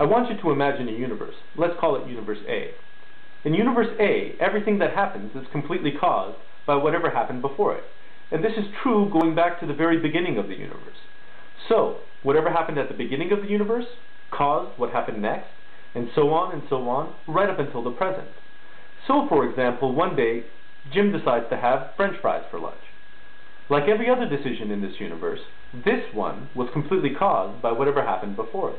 I want you to imagine a universe. Let's call it Universe A. In Universe A, everything that happens is completely caused by whatever happened before it. And this is true going back to the very beginning of the universe. So, whatever happened at the beginning of the universe caused what happened next, and so on, right up until the present. So, for example, one day, Jim decides to have French fries for lunch. Like every other decision in this universe, this one was completely caused by whatever happened before it.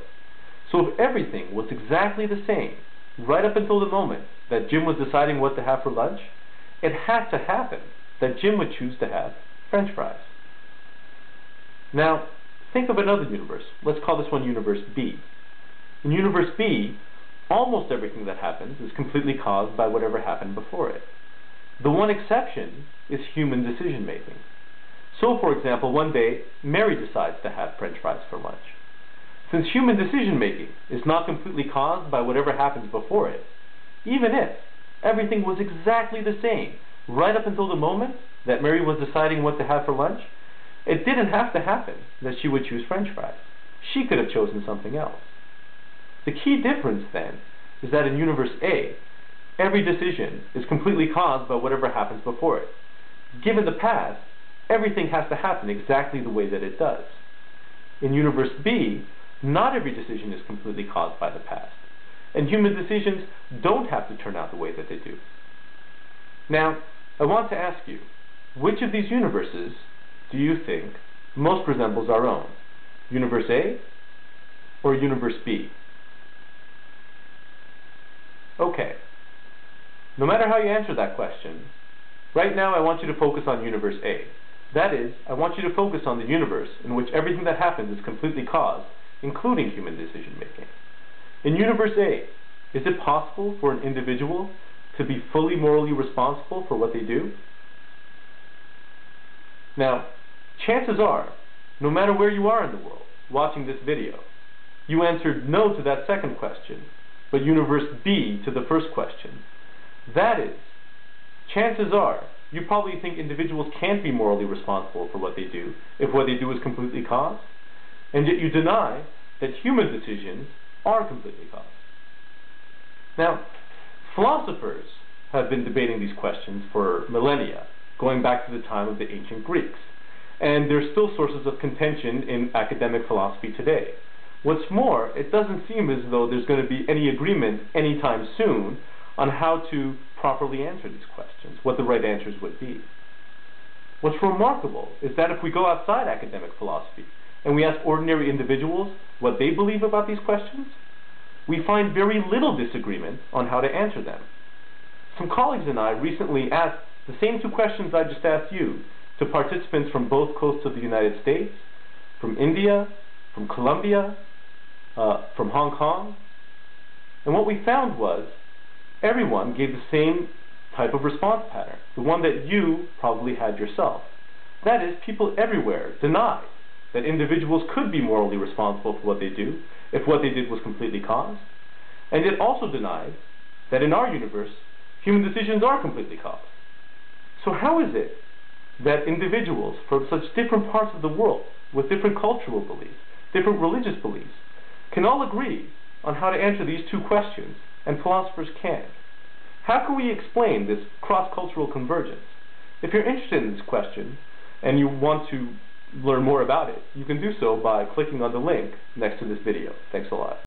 So if everything was exactly the same, right up until the moment that Jim was deciding what to have for lunch, it had to happen that Jim would choose to have French fries. Now, think of another universe. Let's call this one Universe B. In Universe B, almost everything that happens is completely caused by whatever happened before it. The one exception is human decision-making. So, for example, one day, Mary decides to have French fries for lunch. Since human decision-making is not completely caused by whatever happens before it, even if everything was exactly the same right up until the moment that Mary was deciding what to have for lunch, it didn't have to happen that she would choose French fries. She could have chosen something else. The key difference, then, is that in Universe A, every decision is completely caused by whatever happens before it. Given the past, everything has to happen exactly the way that it does. In Universe B, not every decision is completely caused by the past, and human decisions don't have to turn out the way that they do. Now, I want to ask you, which of these universes do you think most resembles our own? Universe A or Universe B? Okay. No matter how you answer that question, right now I want you to focus on Universe A. That is, I want you to focus on the universe in which everything that happens is completely caused, including human decision-making. In Universe A, is it possible for an individual to be fully morally responsible for what they do? Now, chances are, no matter where you are in the world watching this video, you answered no to that second question, but Universe B to the first question. That is, chances are, you probably think individuals can't be morally responsible for what they do if what they do is completely caused, and yet you deny that human decisions are completely caused. Now, philosophers have been debating these questions for millennia, going back to the time of the ancient Greeks, and there's still sources of contention in academic philosophy today. What's more, it doesn't seem as though there's going to be any agreement anytime soon on how to properly answer these questions, what the right answers would be. What's remarkable is that if we go outside academic philosophy and we ask ordinary individuals what they believe about these questions, we find very little disagreement on how to answer them. Some colleagues and I recently asked the same two questions I just asked you to participants from both coasts of the United States, from India, from Colombia, from Hong Kong, and what we found was everyone gave the same type of response pattern, the one that you probably had yourself. That is, people everywhere denied that individuals could be morally responsible for what they do if what they did was completely caused, and it also denied that in our universe, human decisions are completely caused. So how is it that individuals from such different parts of the world, with different cultural beliefs, different religious beliefs, can all agree on how to answer these two questions, and philosophers can't? How can we explain this cross-cultural convergence? If you're interested in this question, and you want to learn more about it, you can do so by clicking on the link next to this video. Thanks a lot.